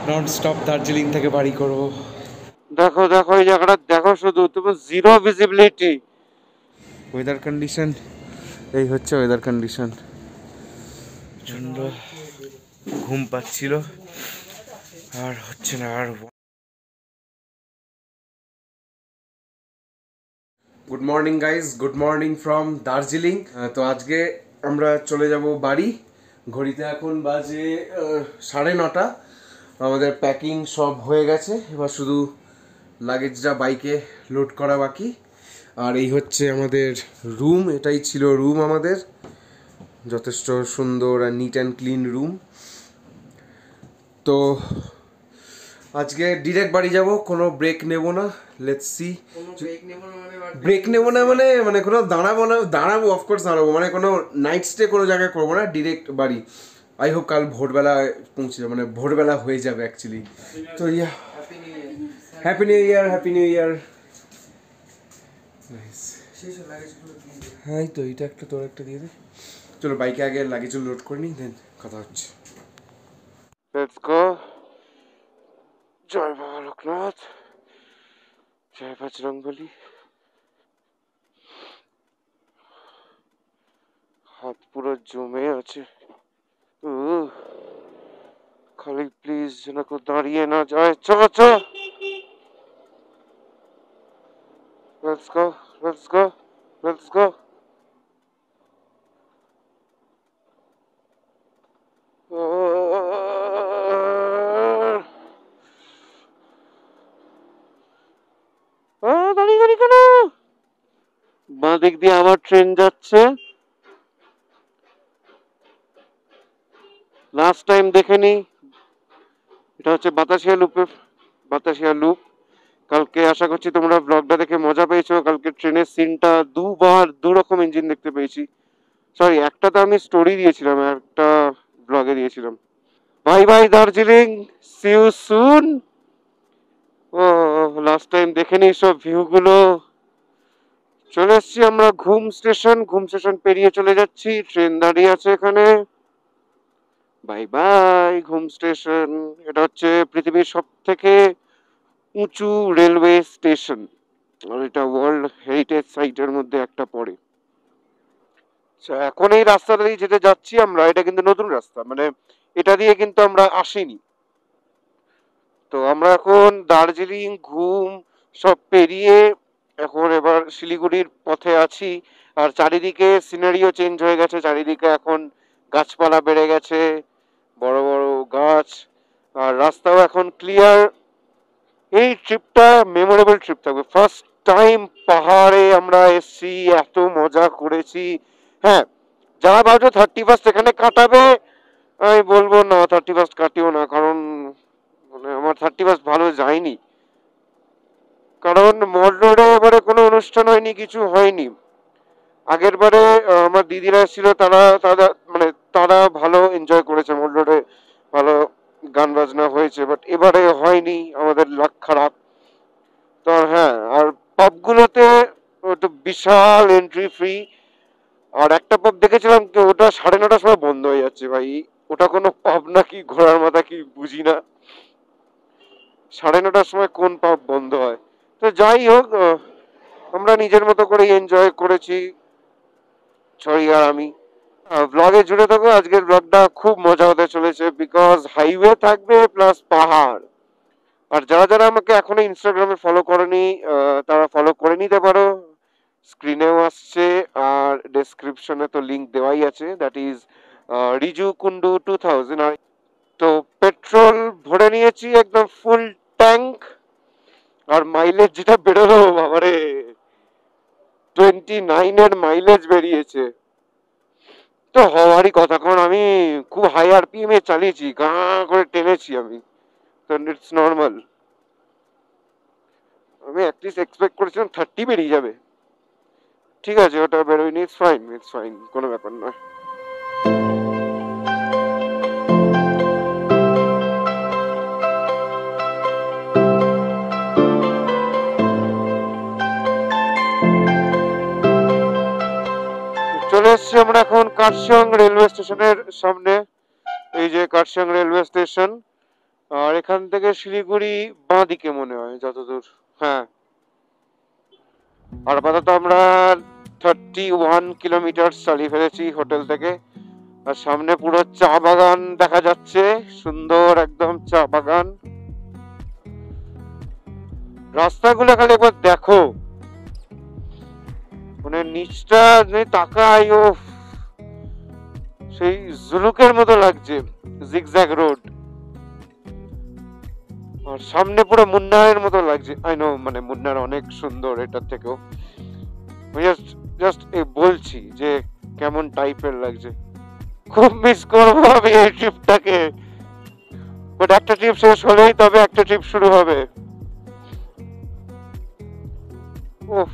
Non stop Darjeeling থেকে বাড়ি করবো। দেখো দেখো এই জায়গাটা দেখো, শুধু তুমি জিরো ভিজিবিলিটি। ওয়েদার কন্ডিশন এই হচ্ছে ওয়েদার কন্ডিশন। প্রচন্ড ঘুম পাচ্ছিল, আর হচ্ছে না আর। Good morning guys, good morning from Darjeeling. তো আজকে আমরা চলে যাব বাড়ি। ঘড়িতে এখন বাজে 9:30। আমাদের প্যাকিং সব হয়ে গেছে, এবার শুধু লাগেজটা বাইকে লোড করা বাকি। আর এই হচ্ছে আমাদের রুম, এটাই ছিল রুম আমাদের, যথেষ্ট সুন্দর আর নিট অ্যান্ড ক্লিন রুম। তো আজকে ডিরেক্ট বাড়ি যাব, কোনো ব্রেক নেব না। Let's see. ব্রেক নেব না মানে মানে কোনো দাঁড়াবো না, দাঁড়াবো অফকোর্স দাঁড়াবো, মানে কোনো নাইট স্টে কোনো জায়গায় করবো না, ডিরেক্ট বাড়ি। আই হোপ কাল ভোরবেলা পৌঁছে যাবে, মানে ভোরবেলা হয়ে যাবে অ্যাকচুয়ালি। তো yeah, happy new year, happy new year. হ্যাঁ তো এইটা একটা, তোর একটা দিয়ে দে। চলো বাইকে আগে লাগেজ লোড করে নিই, দেন কথা হচ্ছে। Let's go. জয় বাবা লোকনাথ, জয় বজরংবলী। হাত পুরো জমে আছে। খালি প্লিজ যেন কেউ দাঁড়িয়ে না যায়। চ চ, let's go, let's go, let's go. দাঁড়িয়ে দাঁড়িয়ে কেন? বাঁ দিক দিয়ে আবার ট্রেন যাচ্ছে। লাস্ট টাইম দেখে নি, এটা হচ্ছে বাতাসিয়া লুপের, বাতাসিয়া লুপ। কালকে আশা করছি তোমরা ব্লগটা দেখে মজা পেয়েছো। কালকে ট্রেনের সিনটা দুবার দুরকম ইঞ্জিন দেখতে পেয়েছি। সরি, একটা তো আমি স্টোরি দিয়েছিলাম, একটা ব্লগে দিয়েছিলাম। Bye bye Darjeeling, see you soon. ও লাস্ট টাইম দেখে নি সব ভিউ গুলো। চলে এসছি আমরা ঘুম স্টেশন, ঘুম স্টেশন পেরিয়ে চলে যাচ্ছি, ট্রেন দাঁড়িয়ে আছে এখানে। বাই বাই ঘুম স্টেশন। এটা হচ্ছে পৃথিবীর সব থেকে উঁচু রেলওয়ে স্টেশন, আর এটা ওয়ার্ল্ড হেরিটেজ সাইটের মধ্যে একটা পড়ে। এখন এই রাস্তাটা দিয়ে যেতে যাচ্ছি আমরা, এটা কিন্তু নতুন রাস্তা, মানে এটা দিয়ে কিন্তু আমরা আসিনি। তো আমরা এখন দার্জিলিং ঘুম সব পেরিয়ে এখন এবার শিলিগুড়ির পথে আছি। আর চারিদিকে সিনারিও চেঞ্জ হয়ে গেছে, চারিদিকে এখন গাছপালা বেড়ে গেছে, বড় বড় গাছ, আর রাস্তাও এখন ক্লিয়ার। এই ট্রিপটা মেমোরেবল ট্রিপ থাকবে। ফার্স্ট টাইম পাহাড়ে আমরা এসছি, এত মজা করেছি। হ্যাঁ, যারা ভাবছো 31st এখানে কাটাবে, আমি বলবো না 31st কাটিও না, কারণ মানে আমার 31st ভালো যায়নি। কারণ মল রোডে এবারে কোনো অনুষ্ঠান হয়নি, কিছু হয়নি। আগের বারে আমার দিদিরা এসেছিল, তারা তারা মানে তারা ভালো এনজয় করেছে মল রোডে, ভালো গান বাজনা হয়েছে, বাট এবারে হয়নি, আমাদের লাক খারাপ। তো হ্যাঁ, আর পাবগুলোতে ওটা বিশাল এন্ট্রি ফ্রি। আর একটা পাব দেখেছিলাম কি, ওটা 9:30টার সময় বন্ধ হয়ে যাচ্ছে ভাই। ওটা কোনো পাব নাকি ঘোড়ার মাথা কি বুঝি না, 9:30টার সময় কোন পাব বন্ধ হয়। তো যাই হোক, আমরা নিজের মতো করে এনজয় করেছি, ছড়ি আর আমি। ব্লগে জুড়ে থাকো, আজকের ব্লগটা খুব মজা হতে চলেছে, বিকজ হাইওয়ে থাকবে প্লাস পাহাড়। আর যারা যারা আমাকে এখনো ইনস্টাগ্রামে ফলো করেনি, তারা ফলো করে নিতে পারো, স্ক্রিনেও আসছে আর ডেসক্রিপশনে তো লিংক দেওয়াই আছে, দ্যাট ইজ রিজু কুন্ডু 2000। তো পেট্রোল ভরে নিয়েছি একদম ফুল ট্যাঙ্ক। আর মাইলেজ যেটা বেরোলো বাবারে, 29-এর মাইলেজ বেরিয়েছে। তো হওয়ারই কথা, কারণ আমি খুব হাই আরপিএম এ চালিয়েছি, গা করে টেনেছি আমি, তো ইটস নর্মাল। আমি অ্যাটলিস্ট এক্সপেক্ট করেছিলাম 30 বেরিয়ে যাবে। ঠিক আছে, ওটা বেরোয়নি, ইটস ফাইন, ইটস ফাইন, কোনো ব্যাপার নয়। চলে এসছি আমরা এখন কার্শিয়ং রেলওয়ে স্টেশনের সামনে। এই যে কার্শিয়ং রেলওয়ে স্টেশন, আর এখান থেকে শিলিগুড়ি বাঁ দিকে মনে হয় যতদূর। হ্যাঁ, আর আপাতত আমরা 31 কিলোমিটার চালিয়ে ফেলেছি হোটেল থেকে। আর সামনে পুরো চা বাগান দেখা যাচ্ছে, সুন্দর একদম চা বাগান। রাস্তাগুলো খালি একবার দেখো, মানে নিচটা তাকাই, ও সেই জুলুকের মতো লাগছে, জিগজ্যাগ রোড। আর সামনে পুরো মুন্নারের মতো লাগছে। আই নো, মানে মুন্নার অনেক সুন্দর এটার থেকেও। জাস্ট বলছি যে কেমন টাইপের লাগছে। খুব মিস করবো আমি এই ট্রিপটাকে, বাট একটা ট্রিপ শেষ হলেই তবে একটা ট্রিপ শুরু হবে। উফ,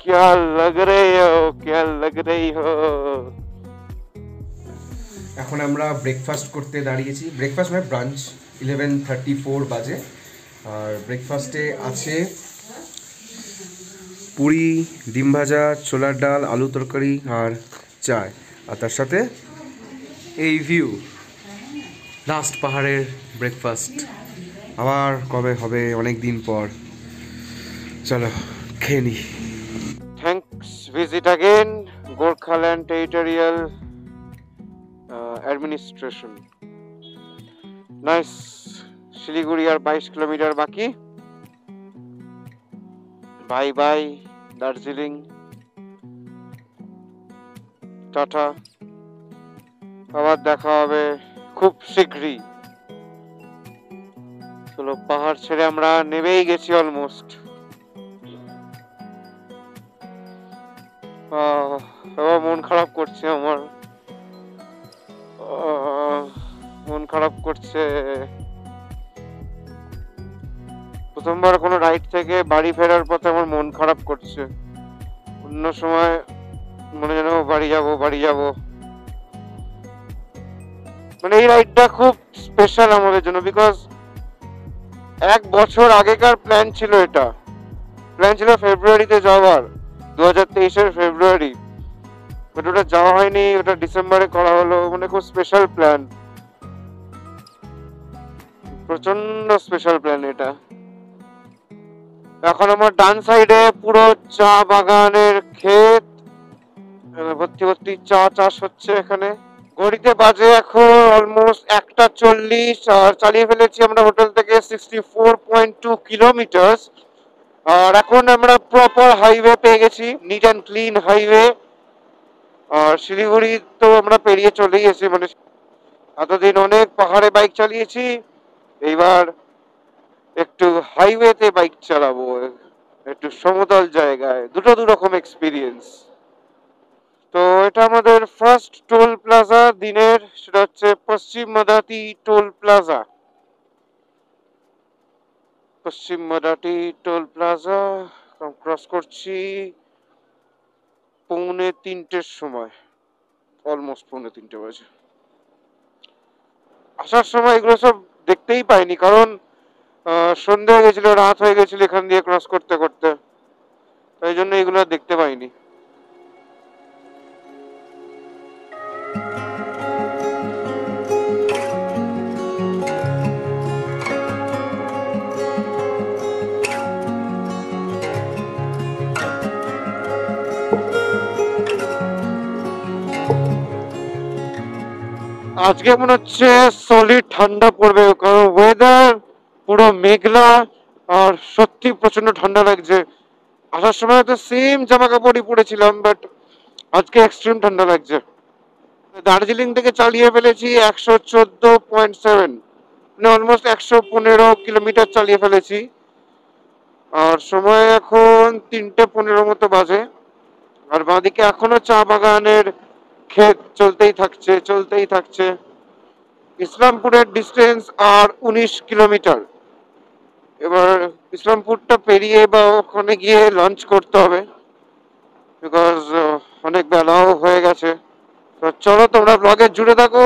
क्या लग रही हो, क्या लग रही हो। এখন আমরা ব্রেকফাস্ট করতে দাঁড়িয়েছি। ব্রেকফাস্ট মানে ব্রাঞ্চ, 11:34 বাজে। আর ব্রেকফাস্টে আছে পুরি, ডিম ভাজা, ছোলার ডাল, আলু তরকারি আর চায়। আর তার সাথে এই ভিউ, লাস্ট পাহাড়ের ব্রেকফাস্ট। আবার কবে হবে, অনেক দিন পর। চলো খেয়ে নি। Thanks, visit again Gorkhaland territorial administration. Nice. Siliguri আর 22 কিলোমিটার বাকি। বাই বাই দার্জিলিং, টাটা। আবার দেখা হবে খুব শীঘ্রই। চলো, পাহাড় ছেড়ে আমরা নেমেই গেছি অলমোস্ট। এবার মন খারাপ করছে আমার, মন খারাপ করছে। প্রথমবার কোনো রাইড থেকে বাড়ি ফেরার পথে আমার মন খারাপ করছে। অন্য সময় মনে যেন বাড়ি যাব বাড়ি যাব। মানে এই রাইডটা খুব স্পেশাল আমাদের জন্য, বিকজ 1 বছর আগেকার প্ল্যান ছিল। এটা প্ল্যান ছিল ফেব্রুয়ারিতে যাওয়ার, 2023-এর ফেব্রুয়ারি, বাট ওটা যাওয়া হয়নি, ওটা ডিসেম্বরে করা হলো। মানে খুব স্পেশাল প্ল্যান, প্রচন্ড স্পেশাল প্ল্যান এটা। এখন আমার ডান সাইডে পুরো চা বাগানের ক্ষেত, ভর্তি ভর্তি চা চাষ হচ্ছে এখানে। ঘড়িতে বাজে এখন অলমোস্ট 1:40, আর চালিয়ে ফেলেছি আমরা হোটেল থেকে 64.2 কিলোমিটার। আর এখন আমরা প্রপার হাইওয়ে পেয়ে গেছি, নিট অ্যান্ড ক্লিন হাইওয়ে। আর শিলিগুড়ি তো আমরা পেরিয়ে চলেই গেছি। মানে এতদিন অনেক পাহাড়ে বাইক চালিয়েছি, এইবার একটু হাইওয়েতে বাইক চালাবো, একটু সমতল জায়গায়। দুটো দুরকম এক্সপিরিয়েন্স। তো এটা আমাদের ফার্স্ট টোল প্লাজা দিনের, সেটা হচ্ছে পশ্চিম মাদাতি টোল প্লাজা। পশ্চিম মাদাতি টোল প্লাজা ক্রস করছি 2:45-এর সময়, অলমোস্ট 2:45 বাজে। আসার সময় এগুলো সব দেখতেই পাইনি, কারণ সন্ধে হয়ে গেছিল, রাত হয়ে গেছিল এখান দিয়ে ক্রস করতে করতে, তাই জন্য এগুলো দেখতে পাইনি। আজকে মনে হচ্ছে সলিড ঠান্ডা পড়বে, কারণ ওয়েদার পুরো মেঘলা, আর সত্যি প্রচন্ড ঠান্ডা লাগছে। আসার সময় তো সেম জামা কাপড়ই পরেছিলাম, বাট আজকে এক্সট্রিম ঠান্ডা লাগছে। দার্জিলিং থেকে চালিয়ে ফেলেছি 114.7, মানে অলমোস্ট 115 কিলোমিটার চালিয়ে ফেলেছি। আর সময় এখন 3:15 মতো বাজে। আর বাঁদিকে এখনো চা বাগানের ক্ষেত চলতেই থাকছে চলতেই থাকছে। ইসলামপুরের ডিস্টেন্স আর 19 কিলোমিটার। এবার ইসলামপুরটা পেরিয়ে বা ওখানে গিয়ে লঞ্চ করতে হবে, বিকজ অনেক বেলাও হয়ে গেছে। তো চলো, তোমরা ব্লগে জুড়ে থাকো।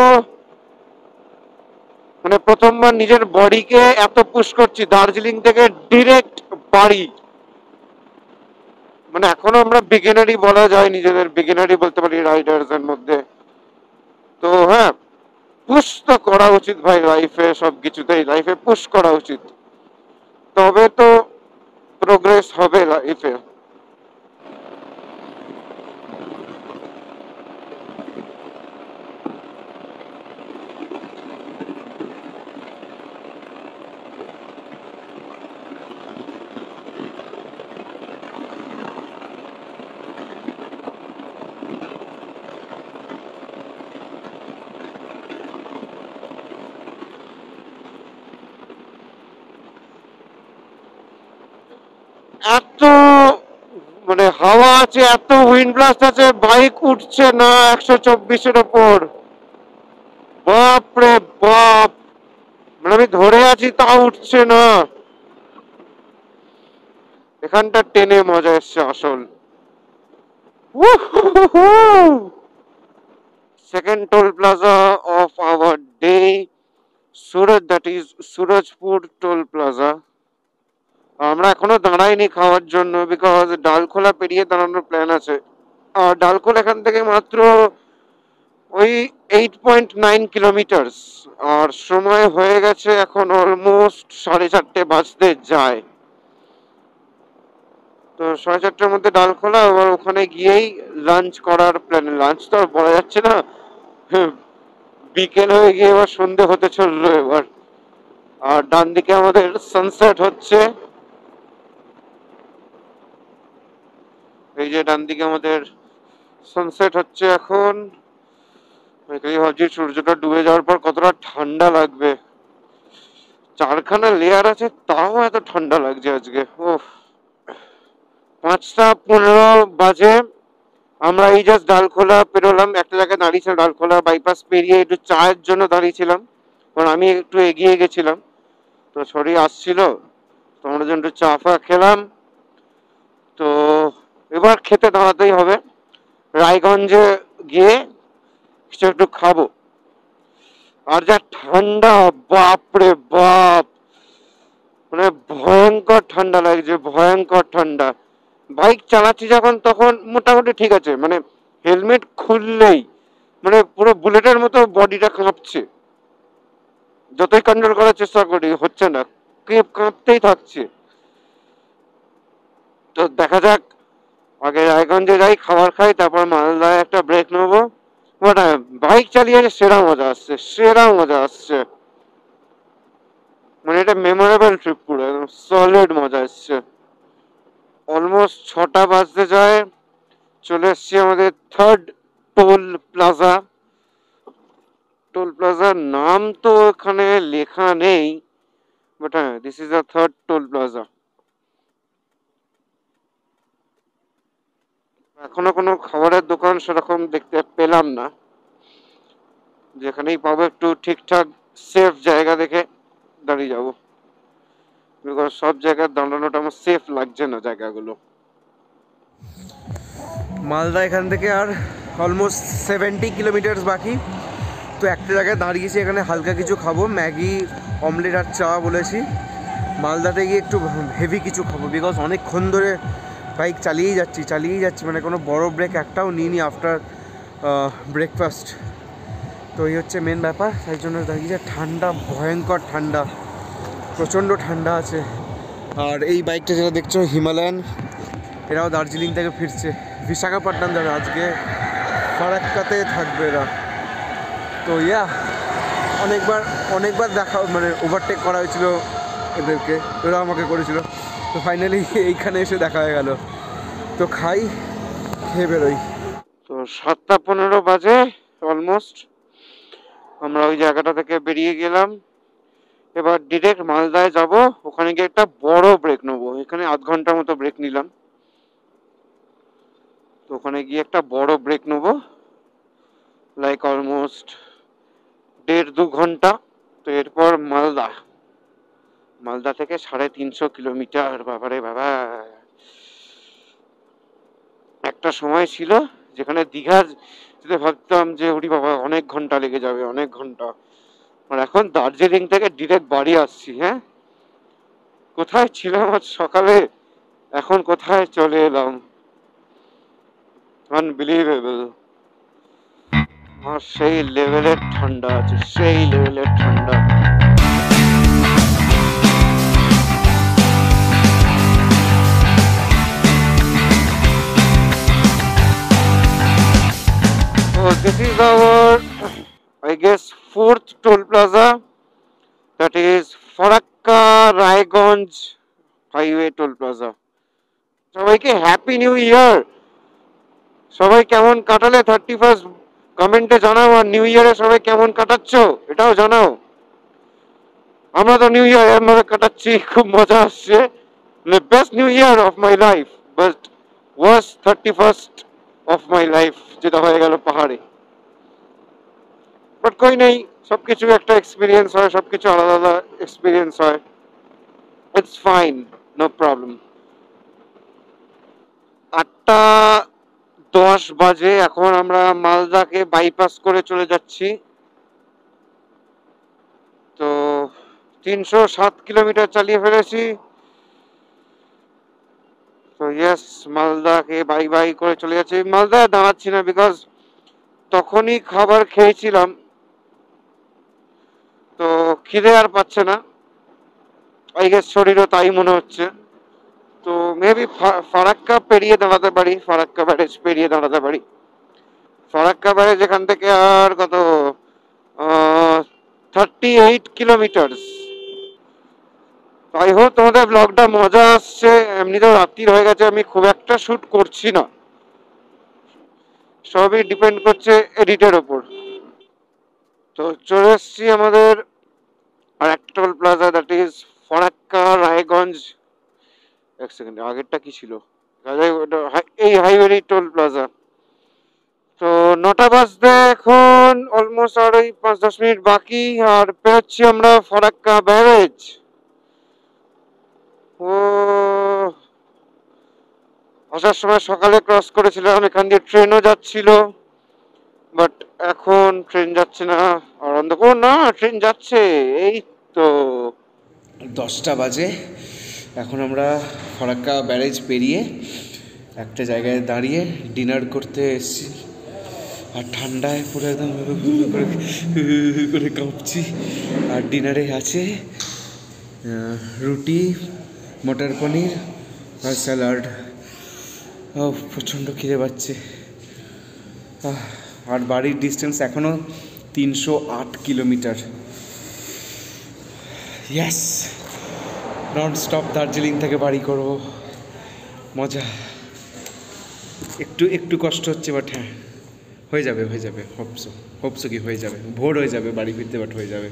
মানে প্রথমবার নিজের বডিকে এত পুশ করছি, দার্জিলিং থেকে ডিরেক্ট বাড়ি। মানে এখনো আমরা বিগিনারি বলা যায়, নিজেদের বিগিনারি বলতে পারি রাইডার্স এর মধ্যে। তো হ্যাঁ, পুশ তো করা উচিত ভাই, লাইফে সবকিছুতেই লাইফে পুশ করা উচিত, তবে তো প্রোগ্রেস হবে লাইফে। এত মানে হাওয়া আছে, এত উইন্ড ব্লাস্ট আছে, বাইক উঠছে না 124-এর ওপর। বাপ রে বাপ, মানে আমি ধরে আছি তাও উঠছে না। এখানটা টেনে মজা এসছে আসল। Second toll plaza of our day, Suraj, that is Surajpur toll plaza. আমরা এখনো দাঁড়াইনি খাওয়ার জন্য, বিকজ ডালখোলা পেরিয়ে দাঁড়ানোর প্ল্যান আছে। আর ডালখোলা এখান থেকে মাত্র ওই 8.9 কিলোমিটার, আর সময় হয়ে গেছে এখন অলমোস্ট 4:30 বাজতে যায়। তো 4:30-র মধ্যে ডালখোলা, আবার ওখানে গিয়েই লাঞ্চ করার প্ল্যান। লাঞ্চ তো আর বলা যাচ্ছে না, হ্যাঁ, বিকেল হয়ে গিয়ে এবার সন্ধে হতে চললো এবার। আর ডান দিকে আমাদের সানসেট হচ্ছে, এই যে ডান দিকে আমাদের সানসেট হচ্ছে এখন। এটাই ভাবছি সূর্যটা ডুবে যাওয়ার পর কতটা ঠান্ডা লাগবে। 4খানা লেয়ার আছে তাও এত ঠান্ডা লাগছে আজকে। ও, 5:15 বাজে, আমরা এই জাস্ট ডালখোলা পেরোলাম। একটা জায়গায় দাঁড়িয়েছিলাম, ডালখোলা বাইপাস পেরিয়ে একটু চায়ের জন্য দাঁড়িয়েছিলাম, কারণ আমি একটু এগিয়ে গেছিলাম, তো ছড়ি আসছিল, তো আমরা জন্য একটু চা ফা খেলাম। তো এবার খেতে দাঁড়াতেই হবে, রায়গঞ্জে গিয়ে কিছু একটু খাবো। আর যা ঠান্ডা, বাপ রে বাপ, মানে ভয়ঙ্কর ঠান্ডা লাগছে, ভয়ঙ্কর ঠান্ডা। বাইক চালাচ্ছি যখন তখন মোটামুটি ঠিক আছে, মানে হেলমেট খুললেই মানে পুরো বুলেটের মতো বডিটা কাঁপছে, যতই কন্ট্রোল করার চেষ্টা করি হচ্ছে না, কাঁপতেই থাকছে। তো দেখা যাক, আগে রায়গঞ্জে যাই, খাবার খাই, তারপর মালদায় একটা ব্রেক নেবো। বাট বাইক চালিয়ে সেরা মজা আসছে, সেরা মজা আসছে, মানে এটা মেমোরেবল ট্রিপ, পুরো একদম সলিড মজা আসছে। অলমোস্ট 6টা বাজতে যায়, চলে এসছি আমাদের থার্ড টোল প্লাজা। টোল প্লাজার নাম তো এখানে লেখা নেই, বাট হ্যাঁ, this is the third toll plaza. এখনো কোনো খাবারের দোকান সেরকম দেখতে পেলাম না, যেখানেই পাবো একটু ঠিকঠাক সেফ জায়গা দেখে দাঁড়িয়ে যাবো, বিকজ সব জায়গায় দাঁড়ানোটা আমার সেফ লাগছে না জায়গাগুলো। মালদা এখান থেকে আর অলমোস্ট 70 কিলোমিটার বাকি। তো একটা জায়গায় দাঁড়িয়েছি, এখানে হালকা কিছু খাবো, ম্যাগি, অমলেট আর চা বলেছি। মালদাতে গিয়ে একটু হেভি কিছু খাবো, বিকজ অনেকক্ষণ ধরে বাইক চালিয়েই যাচ্ছি, মানে কোনো বড় ব্রেক একটাও নিইনি আফটার ব্রেকফাস্ট। তো এই হচ্ছে মেন ব্যাপার, তাই জন্য দাঁড়িয়েছে। ঠান্ডা, ভয়ঙ্কর ঠান্ডা, প্রচণ্ড ঠান্ডা আছে। আর এই বাইকটা যেটা দেখছো হিমালয়ান, এরাও দার্জিলিং থেকে ফিরছে, বিশাখাপট্টনম যাবে আজকে, ফারাক্কাতে থাকবে এরা। তো অনেকবার দেখা, মানে ওভারটেক করা হয়েছিল এদেরকে, ওরা আমাকে করেছিল। তো ফাইনালি এইখানে এসে দেখা হয়ে গেল। তো খাই, খেয়ে বেরোই। তো 7:15 বাজে অলমোস্ট, আমরা ওই জায়গাটা থেকে বেরিয়ে গেলাম। এবার ডিরেক্ট মালদায় যাব, ওখানে গিয়ে একটা বড় ব্রেক নেবো। এখানে আধ ঘন্টার মতো ব্রেক নিলাম, তো ওখানে গিয়ে একটা বড় ব্রেক নেবো, লাইক অলমোস্ট 1.5-2 ঘন্টা। তো এরপর মালদা থেকে 350 কিলোমিটার, বাবারে বাবা। একটা সময় ছিল যেখানে দীঘা যেতে ভাবতাম যে ওরে বাবা অনেক ঘন্টা লেগে যাবে, অনেক ঘন্টা। আর এখন দার্জিলিং থেকে ডিরেক্ট বাড়ি আসছি। হ্যাঁ, কোথায় ছিলাম আজ সকালে, এখন কোথায় চলে এলাম, আনবিলিভেবল। আর সেই লেভেলের ঠান্ডা আছে, সেই লেভেলের ঠান্ডা। So this is our, I guess, fourth toll plaza, that is Farakka Raiganj Highway toll plaza. সবাইকে হ্যাপি নিউ ইয়ার। সবাই কেমন কাটালে 31st কমেন্টে জানাও, আর নিউ ইয়ারে সবাই কেমন কাটাচ্ছ এটাও জানাও। আমরা তো নিউ ইয়ার এমভাবে কাটাচ্ছি, খুব মজা আসছে। Best new year of my life, but worst 31st of my life যেটা হয়ে গেল পাহাড়ে। বাট কই নেই, সবকিছু একটা এক্সপিরিয়েন্স হয়, সবকিছু আলাদা আলাদা এক্সপিরিয়েন্স হয়। It's fine, no problem. 8:10 বাজে, এখন আমরা মালদাকে বাইপাস করে চলে যাচ্ছি। তো 307 কিলোমিটার চালিয়ে ফেলেছি। তো ইয়েস, মালদাকে বাই বাই করে চলে যাচ্ছি। মালদায় দাঁড়াচ্ছি না, বিকজ তখনই খাবার খেয়েছিলাম, তো খিদে আর পাচ্ছে না। আই গেস শরীরও তাই মনে হচ্ছে। তো মেবি ফারাক্কা পেরিয়ে দাঁড়াতে পারি, ফারাক্কা ব্যারেজ পেরিয়ে দাঁড়াতে পারি। ফারাক্কা ব্যারেজ এখান থেকে আর কত 38 কিলোমিটার। আই হোপ তোমাদের ব্লগটা মজা আসছে। এমনিতেও রাত্রির হয়ে গেছে, আমি খুব একটা শুট করছি না, সবই ডিপেন্ড করছে এডিটের ওপর। তো চলে এসছি আমাদের আর একটা toll plaza, that is Farakka Raiganj. এক সেকেন্ড, আগেরটা কি ছিল? এই হাইওয়ে টোল প্লাজা। তো 9টা বাজতে এখন অলমোস্ট আর ওই 5-10 মিনিট বাকি, আর পেরোচ্ছি আমরা ফারাক্কা ব্যারেজ। ও আসার সময় সকালে ক্রস করেছিলাম, এখান দিয়ে ট্রেনও যাচ্ছিল, বাট এখন ট্রেন যাচ্ছে না। আর অন্ধকার না, ট্রেন যাচ্ছে। এই তো 10টা বাজে, এখন আমরা ফারাক্কা ব্যারেজ পেরিয়ে একটা জায়গায় দাঁড়িয়ে ডিনার করতে এসেছি। আর ঠান্ডায় পুরো একদম করে কাঁপছি। আর ডিনারে আছে রুটি, মটর পনির আর স্যালাড। প্রচণ্ড খিদে পাচ্ছে। আর বাড়ির ডিস্টেন্স এখনও 308 kilometre. Yes, non stop Darjeeling থেকে বাড়ি করব, মজা। একটু কষ্ট হচ্ছে, বাট হ্যাঁ হয়ে যাবে হোপসো কি হয়ে যাবে, ভোর হয়ে যাবে বাড়ি ফিরতে, বাট হয়ে যাবে।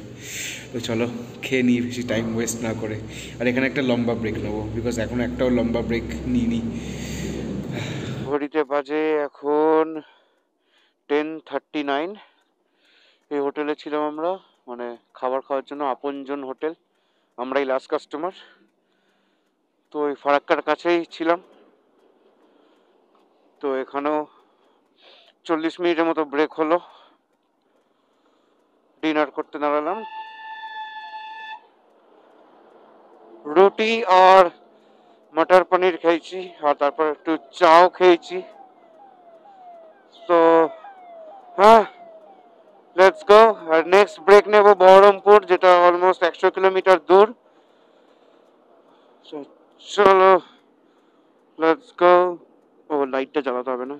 তো চলো খেয়ে নিই, বেশি টাইম ওয়েস্ট না করে। আর এখানে একটা লম্বা ব্রেক নেবো, বিকজ এখন একটাও লম্বা ব্রেক নিইনি। ঘড়িতে বাজে এখন 10:39। এই হোটেলে ছিলাম আমরা, মানে খাবার খাওয়ার জন্য, আপনজন হোটেল, আমরাই লাস্ট কাস্টমার। তো ওই ফারাক্কার কাছেই ছিলাম। তো এখানেও 40 মিনিটের মতো ব্রেক হলো, ডিনার করতে দাঁড়ালাম। রুটি আর মটর পনির খেয়েছি, আর তারপর একটু চাও খেয়েছি। তো হ্যাঁ, লেটস গো। আর নেক্সট ব্রেক নেব বহরমপুর, যেটা অলমোস্ট 100 কিলোমিটার দূর। চলো লেটস গো। ও লাইটটা জ্বালাতে হবে না,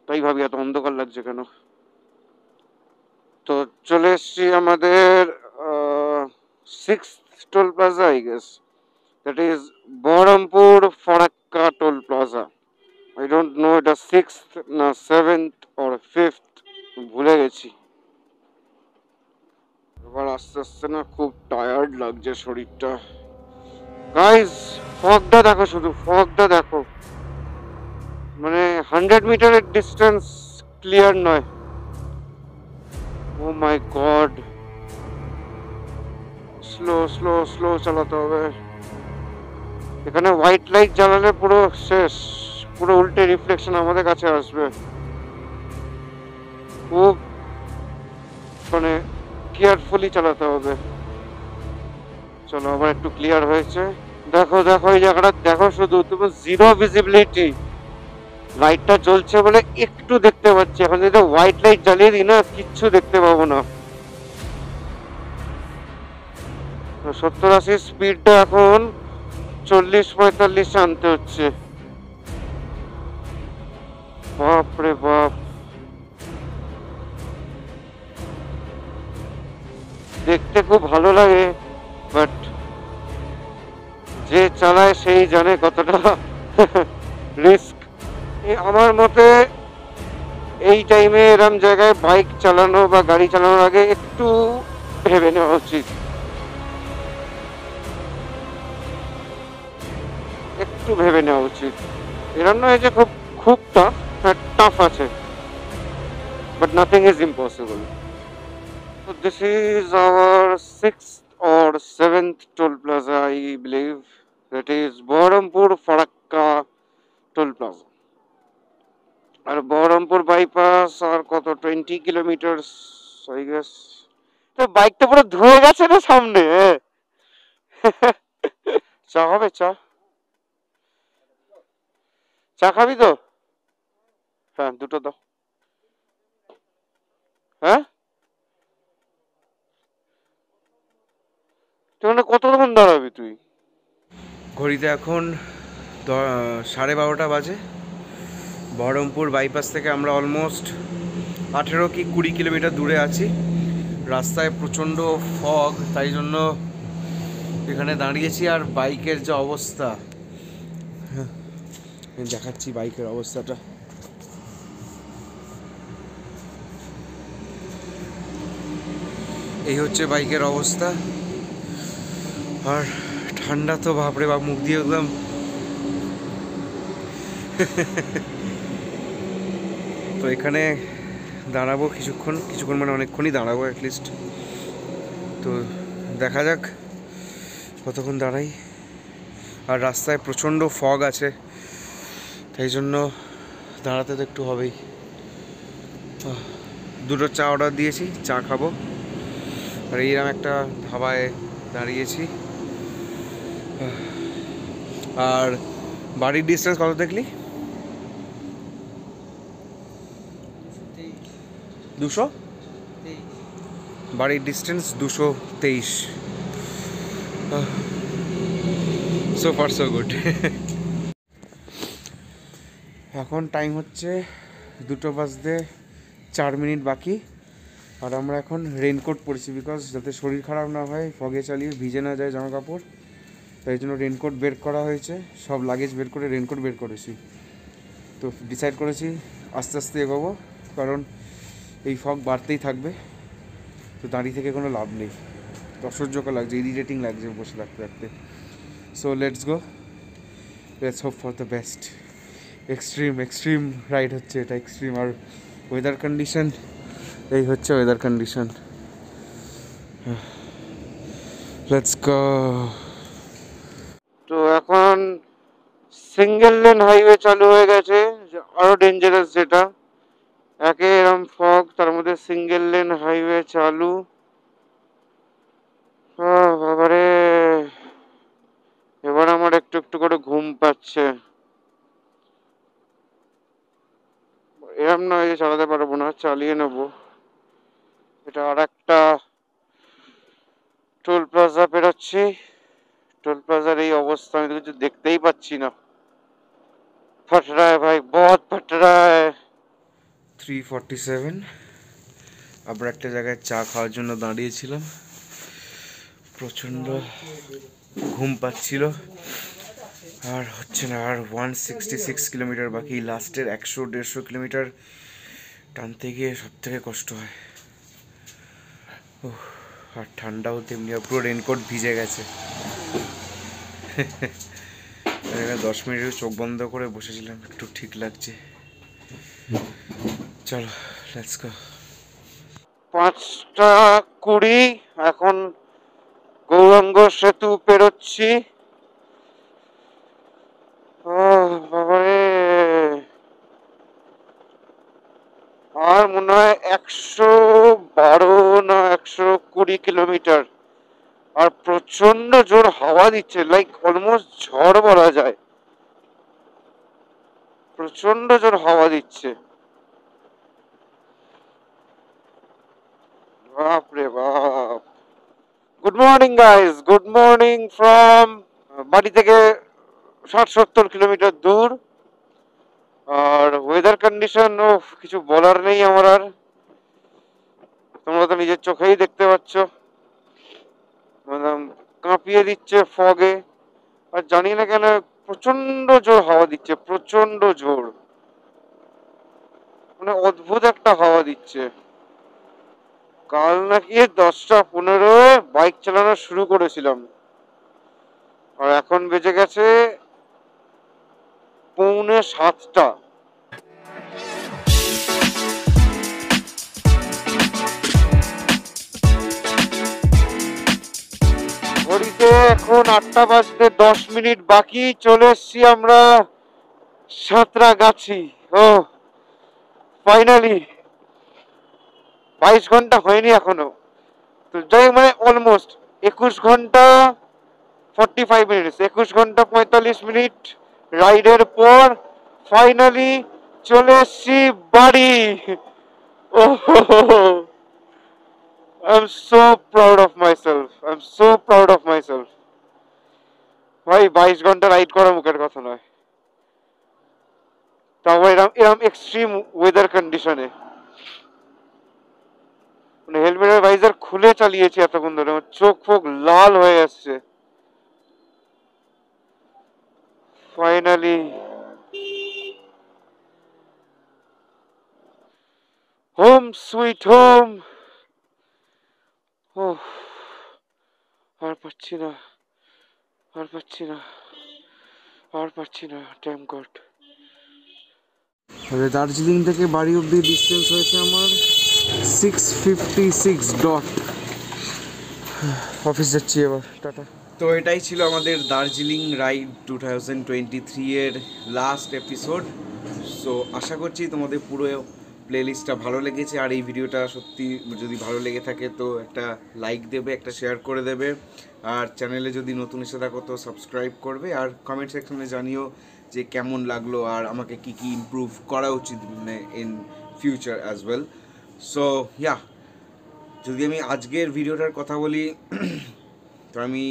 তাই ভাবি এত অন্ধকার লাগছে কেন। তো চলে এসছি আমাদের 6th toll plaza, I guess, that is Baharampur Farakka toll plaza. I don't know এটা 6th না 7th or 5th, ভুলে গেছি। এবার আস্তে আস্তে না খুব টায়ার্ড লাগছে শরীরটা। গাইস, ফগটা দেখো, শুধু ফগটা দেখো, মানে 100 মিটারের ডিস্টেন্স ক্লিয়ার নয়। ও মাই গড, স্লো চালাতে হবে। এখানে হোয়াইট লাইট জ্বালালে পুরো শেষ, পুরো উল্টে রিফ্লেকশন আমাদের কাছে আসবে। খুব মানে কেয়ারফুলি চালাতে হবে। চলো, আবার একটু ক্লিয়ার হয়েছে। দেখো এই জায়গাটা দেখো, শুধু তুমি জিরো ভিজিবিলিটি, লাইটটা জ্বলছে বলে একটু দেখতে পাচ্ছি, এখন যদি হোয়াইট লাইট জ্বালিয়ে দিই না কিচ্ছু দেখতে পাবো না। 70-80 স্পিডটা এখন 40-45 আনতে হচ্ছে। বাপরে বাপ, দেখতে খুব ভালো লাগে, বাট যে চালায় সেই জানে কতটা রিস্ক। আমার মতে এই টাইমে এরম জায়গায় বাইক চালানো বা গাড়ি চালানোর আগে একটু ভেবে নেওয়া উচিত, একটু ভেবে নেওয়া উচিত। এরম নয় যে খুব খুব টাফ আছে, but nothing is impossible. So this is our 6th or 7th toll plaza, I believe. That is Baharampur Farakka toll plaza. R Baharampur bypass আর কত 20 কিলোমিটার আই গেস। তো বাইকটা পুরো ধুয়ে গেছে না সামনে। চা হবে? চা চা খাবি তো? হ্যাঁ, দুটো দাও। হ্যাঁ, তুই মানে কতক্ষণ দাঁড়াবি তুই? ঘড়িতে এখন 12:30 বাজে। বহরমপুর বাইপাস থেকে আমরা অলমোস্ট 18 কি 20 কিলোমিটার দূরে আছি। রাস্তায় প্রচণ্ড ফগ, তাই জন্য এখানে দাঁড়িয়েছি। আর বাইকের যে অবস্থা, দেখাচ্ছি বাইকের অবস্থাটা। এই হচ্ছে বাইকের অবস্থা। আর ঠান্ডা তো বাপরে বাপ, মুখ দিয়ে একদম তো এখানে দাঁড়াবো কিছুক্ষণ মানে অনেকক্ষণই দাঁড়াবো অ্যাটলিস্ট। তো দেখা যাক কতক্ষণ দাঁড়াই। আর রাস্তায় প্রচণ্ড ফগ আছে, তাই জন্য দাঁড়াতে তো একটু হবেই। দুটো চা অর্ডার দিয়েছি, চা খাবো। আর এইরকম একটা ধাবায় দাঁড়িয়েছি। আর বাড়ির ডিস্টেন্স কত দেখলি? 200। বাড়ির distance 223। So far so good. এখন টাইম হচ্ছে 2:04 বাকি। আর আমরা এখন রেনকোট পরেছি, বিকজ যাতে শরীর খারাপ না হয়, ফগে চালিয়ে ভিজে না যায় জামা কাপড়, তাই জন্য রেনকোট বের করা হয়েছে। সব লাগেজ বের করে রেনকোট বের করেছি। তো ডিসাইড করেছি আস্তে আস্তে এগোবো, কারণ এই ফগ বাড়তেই থাকবে। তো দাঁড়িয়ে থেকে কোনো লাভ নেই, অসহ্যকর লাগছে, ইরিটেটিং লাগছে বসে থাকতে থাকতে। So let's go, let's hope for the best. Extreme ride হচ্ছে এটা, এক্সট্রিম। আর ওয়েদার কন্ডিশন, এই হচ্ছে ওয়েদার কন্ডিশন। Let's go. তো এখন সিঙ্গেল লেন হাইওয়ে চালু হয়ে গেছে, আরো ডেঞ্জারাস। যেটা একে এরম ফগ, তার মধ্যে সিঙ্গেল লেন হাইওয়ে চালু। বাবারে, এবার আমার একটু একটু করে ঘুম পাচ্ছে। এরম নয় যে চালাতে পারবো না, চালিয়ে নেবো। এটা আর একটা টোল প্লাজা পেরোচ্ছি। টোল প্লাজার এই অবস্থা, আমি তো কিছু দেখতেই পাচ্ছি না। ফট রা হ্যায় ভাই, বহুত ফট রা হ্যায়। 3:47। আবার একটা জায়গায় চা খাওয়ার জন্য দাঁড়িয়েছিলাম। প্রচণ্ড ঘুম পাচ্ছিল, আর হচ্ছে না। আর 166 কিলোমিটার বাকি। লাস্টের 100-150 কিলোমিটার টানতে গিয়ে সব থেকে কষ্ট হয়। আর ঠান্ডাও তেমনি, পুরো রেনকোট ভিজে গেছে। 10 মিনিট চোখ বন্ধ করে বসেছিলাম, একটু ঠিক লাগছে। চলো লেটস গো। 5:20 এখন গৌরাঙ্গ সেতু পেরোচ্ছি। বাবারে, আর মনে হয় 112 না 120 কিলোমিটার। আর প্রচন্ড জোর হাওয়া দিচ্ছে, লাইক অলমোস্ট ঝড় বলা যায়। প্রচন্ড জোর হাওয়া দিচ্ছে, বাপরে বাপ। Good morning guys, good morning from বাড়ি থেকে 60-70 কিলোমিটার দূর। আর ওয়েদার কন্ডিশন ও কিছু বলার নেই আমার আর, তোমরা তো নিজের চোখেই দেখতে পাচ্ছ, মানে কাঁপিয়ে দিচ্ছে ফগে। আর জানি না কেন প্রচন্ড জোর হাওয়া দিচ্ছে, প্রচন্ড জোর, মানে অদ্ভুত একটা হাওয়া দিচ্ছে। কাল নাকি 10টা 15 বাইক চালানো শুরু করেছিলাম, আর এখন বেজে গেছে 6:45। ঘড়িতে এখন 8টা বাজতে 10 মিনিট বাকি। চলে এসছি আমরা সাঁতরাগাছি। ও ফাইনালি 22 ঘন্টা হয়নি এখনো, তো যাই মানে অলমোস্ট 21 ঘন্টা 45 মিনিট, 21 ঘন্টা 45 মিনিট রাইডের পর ফাইনালি চলে এসছি বাড়ি। Oh I am so proud of myself, I am so proud of myself. ভাই 22 ঘন্টা রাইড করা মুখের কথা নয়, তাও এরম এরম এক্সট্রিম ওয়েদার কন্ডিশনে। মানে হেলমেটের ভাইজার খুলে চালিয়েছি এতক্ষণ ধরে, আমার চোখ ফোক লাল হয়ে আসছে। Finally home sweet home. ও আর পাচ্ছি না, আর পাচ্ছি না, আর পাচ্ছি না, ড্যাম গড। দার্জিলিং থেকে বাড়ি অব্দি ডিস্টেন্স হয়েছে আমার 656 ডট। অফিস যাচ্ছি এবার, টাটা। তো এটাই ছিল আমাদের দার্জিলিং রাইড 2023 এর লাস্ট এপিসোড। সো আশা করছি তোমাদের পুরো প্লেলিস্টটা ভালো লেগেছে, আর এই ভিডিওটা সত্যি যদি ভালো লেগে থাকে তো একটা লাইক দেবে, একটা শেয়ার করে দেবে, আর চ্যানেলে যদি নতুন এসে থাকো তো সাবস্ক্রাইব করবে, আর কমেন্ট সেকশনে জানিও যে কেমন লাগলো আর আমাকে কি কি ইমপ্রুভ করা উচিত in future as well. So yeah, যদি আমি আজকের ভিডিওটার কথা বলি তো আমি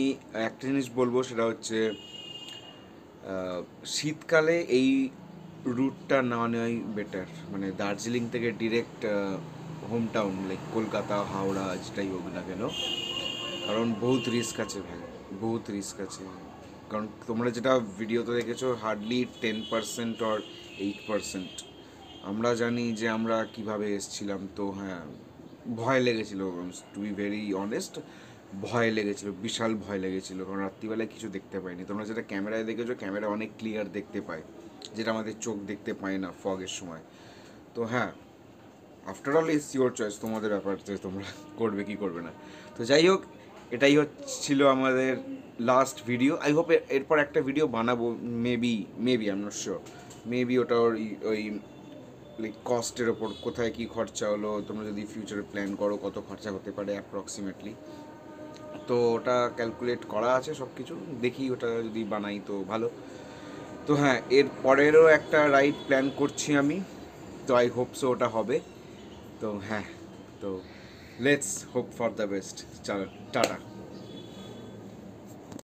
একটা জিনিস বলবো, সেটা হচ্ছে শীতকালে এই রুটটা না নেওয়াই বেটার। মানে দার্জিলিং থেকে direct home town like Kolkata Howrah যেটাই হোক না কেন, কারণ বহুত রিস্ক আছে ভাই, বহুত রিস্ক আছে। কারণ তোমরা যেটা ভিডিওতে দেখেছো হার্ডলি 10% অর 8%। আমরা জানি যে আমরা কিভাবে এসেছিলাম, তো হ্যাঁ ভয় লেগেছিল, টু বি ভেরি অনেস্ট, ভয় লেগেছিল, বিশাল ভয় লেগেছিল, কারণ রাত্রিবেলায় কিছু দেখতে পাইনি। তোমরা যেটা ক্যামেরায় দেখেছো, ক্যামেরা অনেক ক্লিয়ার দেখতে পায়, যেটা আমাদের চোখ দেখতে পায় না ফগের সময়। তো হ্যাঁ, after all it's your choice, তোমাদের ব্যাপার যে তোমরা করবে কি করবে না। তো যাই হোক, এটাই হচ্ছিল আমাদের লাস্ট ভিডিও। আই হোপ এরপর একটা ভিডিও বানাবো, maybe I am not sure, maybe ওটা ওই লাইক কস্টের ওপর, কোথায় কী খরচা হলো, তোমরা যদি ফিউচারে প্ল্যান করো কত খরচা হতে পারে অ্যাপ্রক্সিমেটলি, তো ওটা ক্যালকুলেট করা আছে সব কিছু, দেখি ওটা যদি বানাই তো ভালো। তো হ্যাঁ, এর পরেরও একটা রাইড প্ল্যান করছি আমি, তো আই হোপ সো ওটা হবে। তো হ্যাঁ, তো let's hope for the best. চলো টাটা।